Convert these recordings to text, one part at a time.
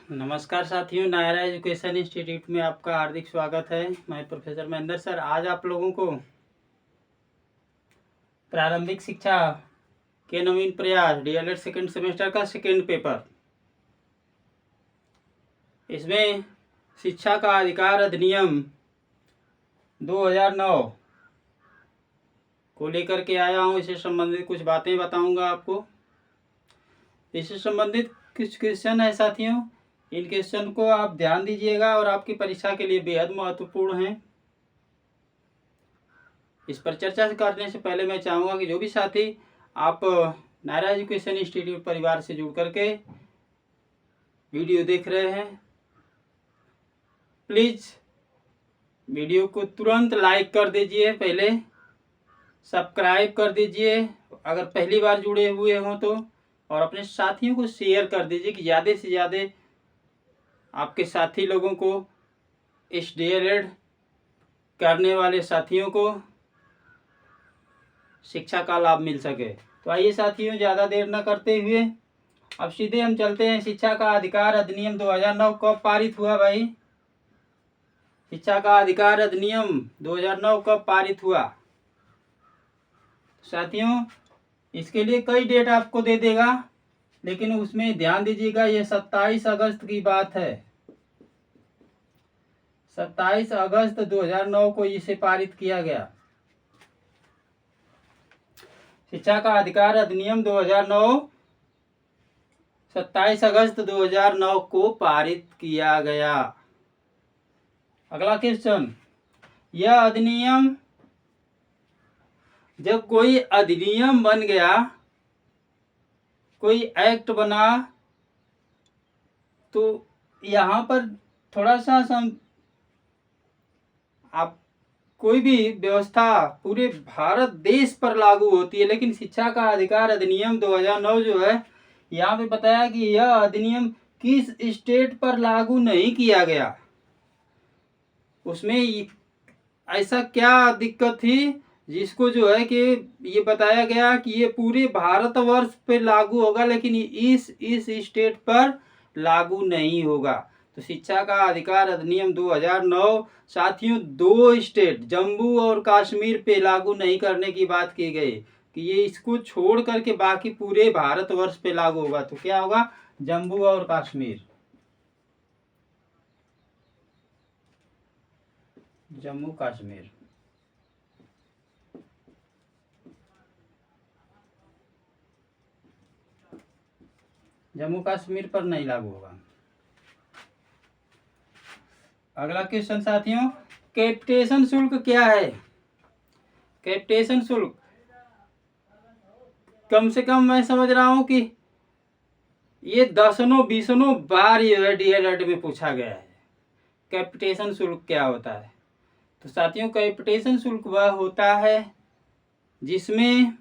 नमस्कार साथियों, Naira education institute में आपका हार्दिक स्वागत है। मैं प्रोफेसर महेंद्र सर आज आप लोगों को प्रारंभिक शिक्षा के नवीन प्रयास डीएलएड सेकेंड सेमेस्टर का सेकेंड पेपर, इसमें शिक्षा का अधिकार अधिनियम 2009 को लेकर के आया हूँ। इससे संबंधित कुछ बातें बताऊंगा आपको। इससे संबंधित कुछ क्वेश्चन है साथियों, इन क्वेश्चन को आप ध्यान दीजिएगा और आपकी परीक्षा के लिए बेहद महत्वपूर्ण है। इस पर चर्चा करने से पहले मैं चाहूँगा कि जो भी साथी आप नायरा एजुकेशन इंस्टीट्यूट परिवार से जुड़ करके वीडियो देख रहे हैं, प्लीज़ वीडियो को तुरंत लाइक कर दीजिए, पहले सब्सक्राइब कर दीजिए अगर पहली बार जुड़े हुए हों तो, और अपने साथियों को शेयर कर दीजिए कि ज़्यादा से ज़्यादा आपके साथी लोगों को, इस डीएलएड करने वाले साथियों को शिक्षा का लाभ मिल सके। तो आइए साथियों, ज़्यादा देर न करते हुए अब सीधे हम चलते हैं। शिक्षा का अधिकार अधिनियम 2009 कब पारित हुआ भाई? शिक्षा का अधिकार अधिनियम 2009 कब पारित हुआ साथियों? इसके लिए कई डेट आपको दे देगा, लेकिन उसमें ध्यान दीजिएगा ये 27 अगस्त की बात है। 27 अगस्त 2009 को इसे पारित किया गया। शिक्षा का अधिकार अधिनियम 2009 27 अगस्त 2009 को पारित किया गया। अगला क्वेश्चन, यह अधिनियम, जब कोई अधिनियम बन गया, कोई एक्ट बना, तो यहाँ पर थोड़ा सा आप कोई भी व्यवस्था पूरे भारत देश पर लागू होती है, लेकिन शिक्षा का अधिकार अधिनियम 2009 जो है, यहाँ पे बताया कि यह अधिनियम किस स्टेट पर लागू नहीं किया गया। उसमें ऐसा क्या दिक्कत थी जिसको जो है कि ये बताया गया कि ये पूरे भारतवर्ष पे लागू होगा, लेकिन इस स्टेट पर लागू नहीं होगा। तो शिक्षा का अधिकार अधिनियम 2009 साथियों, दो स्टेट जम्मू और कश्मीर पे लागू नहीं करने की बात की गई कि ये इसको छोड़ करके बाकी पूरे भारतवर्ष पे लागू होगा। तो क्या होगा? जम्मू और कश्मीर। जम्मू कश्मीर। जम्मू कश्मीर पर नहीं लागू होगा। अगला क्वेश्चन साथियों, कैपिटेशन शुल्क क्या है? कैपिटेशन शुल्क कम से कम मैं समझ रहा हूं कि ये दसनों बीसनों बार ये डीएलएड में पूछा गया है। कैपिटेशन शुल्क क्या होता है? तो साथियों, कैपिटेशन शुल्क वह होता है जिसमें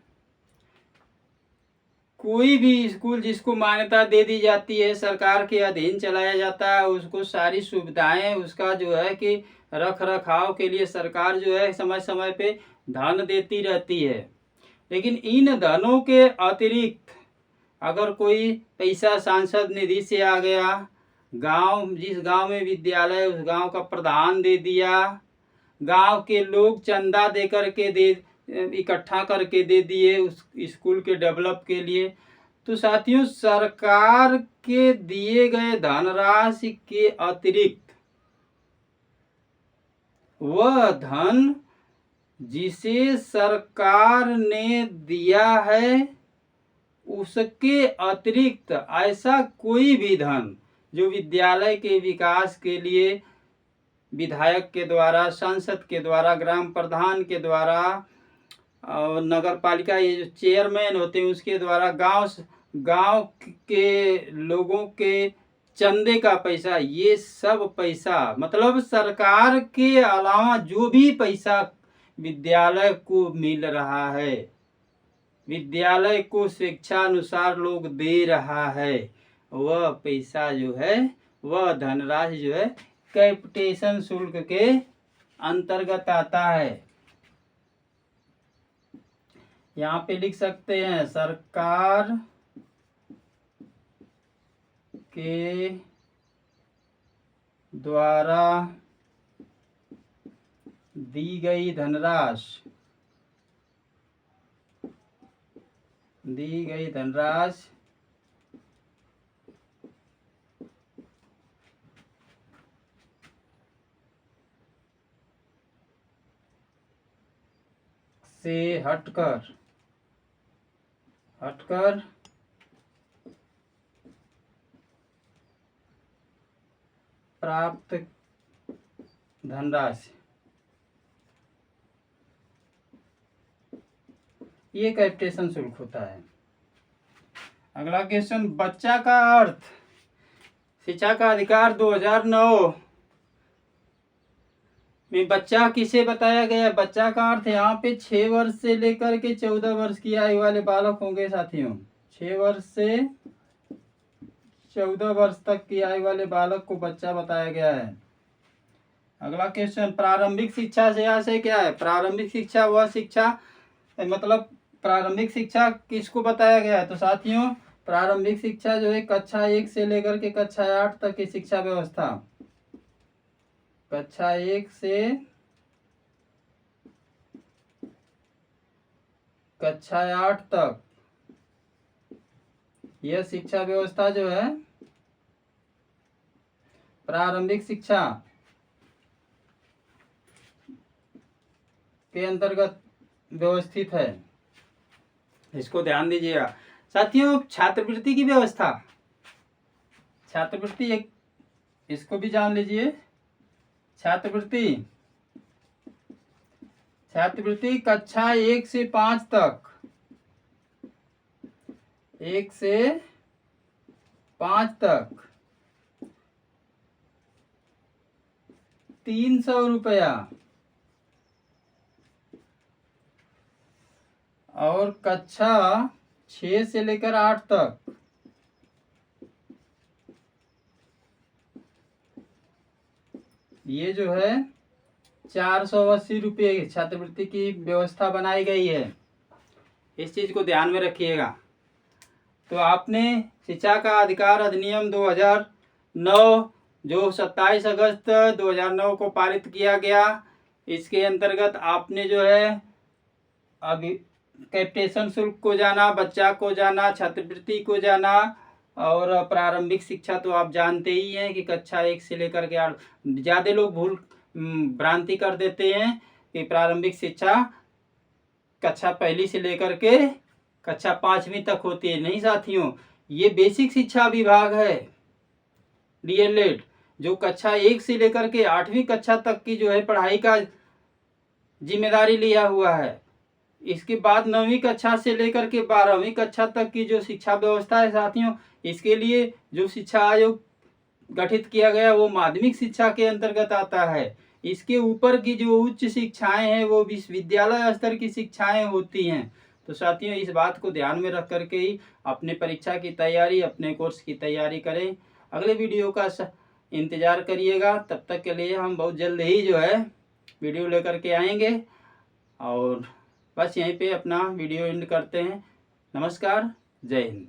कोई भी स्कूल जिसको मान्यता दे दी जाती है, सरकार के अधीन चलाया जाता है, उसको सारी सुविधाएं, उसका जो है कि रख रखाव के लिए सरकार जो है समय समय पे धन देती रहती है। लेकिन इन धनों के अतिरिक्त अगर कोई पैसा सांसद निधि से आ गया, जिस गांव में विद्यालय, उस गांव का प्रधान दे दिया, गांव के लोग चंदा दे करके इकट्ठा करके दे दिए उस स्कूल के डेवलप के लिए, तो साथियों सरकार के दिए गए धनराशि के अतिरिक्त वह धन जिसे सरकार ने दिया है, उसके अतिरिक्त ऐसा कोई भी धन जो विद्यालय के विकास के लिए विधायक के द्वारा, सांसद के द्वारा, ग्राम प्रधान के द्वारा और नगर पालिका ये जो चेयरमैन होते हैं उसके द्वारा, गांव के लोगों के चंदे का पैसा, ये सब पैसा, मतलब सरकार के अलावा जो भी पैसा विद्यालय को मिल रहा है, विद्यालय को स्वेच्छानुसार लोग दे रहा है, वह पैसा जो है, वह धनराशि जो है कैपिटेशन शुल्क के अंतर्गत आता है। यहाँ पे लिख सकते हैं, सरकार के द्वारा दी गई धनराशि से हटकर प्राप्त धनराशि, ये कैपिटेशन शुल्क होता है। अगला क्वेश्चन, बच्चा का अर्थ, शिक्षा का अधिकार 2009 में बच्चा किसे बताया गया? बच्चा का अर्थ यहाँ पे 6 वर्ष से लेकर के 14 वर्ष की आयु वाले बालक होंगे साथियों। 6 वर्ष से 14 वर्ष तक की आयु वाले बालक को बच्चा बताया गया है। अगला क्वेश्चन, प्रारंभिक शिक्षा से आशय क्या है? प्रारंभिक शिक्षा वह शिक्षा, मतलब प्रारंभिक शिक्षा किसको बताया गया है? तो साथियों प्रारंभिक शिक्षा जो है कक्षा 1 से लेकर के कक्षा 8 तक की शिक्षा व्यवस्था, कक्षा 1 से कक्षा 8 तक यह शिक्षा व्यवस्था जो है प्रारंभिक शिक्षा के अंतर्गत व्यवस्थित है, इसको ध्यान दीजिएगा साथियों। छात्रवृत्ति की व्यवस्था, छात्रवृत्ति एक, इसको भी जान लीजिए। छात्रवृत्ति कक्षा 1 से 5 तक, 1 से 5 तक 300 रुपया, और कक्षा 6 से लेकर 8 तक ये जो है 480 रुपये छात्रवृत्ति की व्यवस्था बनाई गई है। इस चीज को ध्यान में रखिएगा। तो आपने शिक्षा का अधिकार अधिनियम 2009 जो 27 अगस्त 2009 को पारित किया गया, इसके अंतर्गत आपने जो है अभी कैपिटेशन शुल्क को जाना, बच्चा को जाना, छात्रवृत्ति को जाना, और प्रारंभिक शिक्षा तो आप जानते ही हैं कि कक्षा 1 से लेकर के 8। ज़्यादा लोग भ्रांति कर देते हैं कि प्रारंभिक शिक्षा कक्षा 1 से लेकर के कक्षा 5वीं तक होती है। नहीं साथियों, ये बेसिक शिक्षा विभाग है DLED, जो कक्षा 1 से लेकर के 8वीं कक्षा तक की जो है पढ़ाई का जिम्मेदारी लिया हुआ है। इसके बाद 9वीं कक्षा से लेकर के 12वीं कक्षा तक की जो शिक्षा व्यवस्था है साथियों, इसके लिए जो शिक्षा आयोग गठित किया गया वो माध्यमिक शिक्षा के अंतर्गत आता है। इसके ऊपर की जो उच्च शिक्षाएं हैं वो विश्वविद्यालय स्तर की शिक्षाएं होती हैं। तो साथियों इस बात को ध्यान में रख करके ही अपने परीक्षा की तैयारी, अपने कोर्स की तैयारी करें। अगले वीडियो का इंतजार करिएगा। तब तक के लिए हम बहुत जल्द ही जो है वीडियो लेकर के आएंगे, और बस यहीं पे अपना वीडियो एंड करते हैं। नमस्कार, जय हिंद।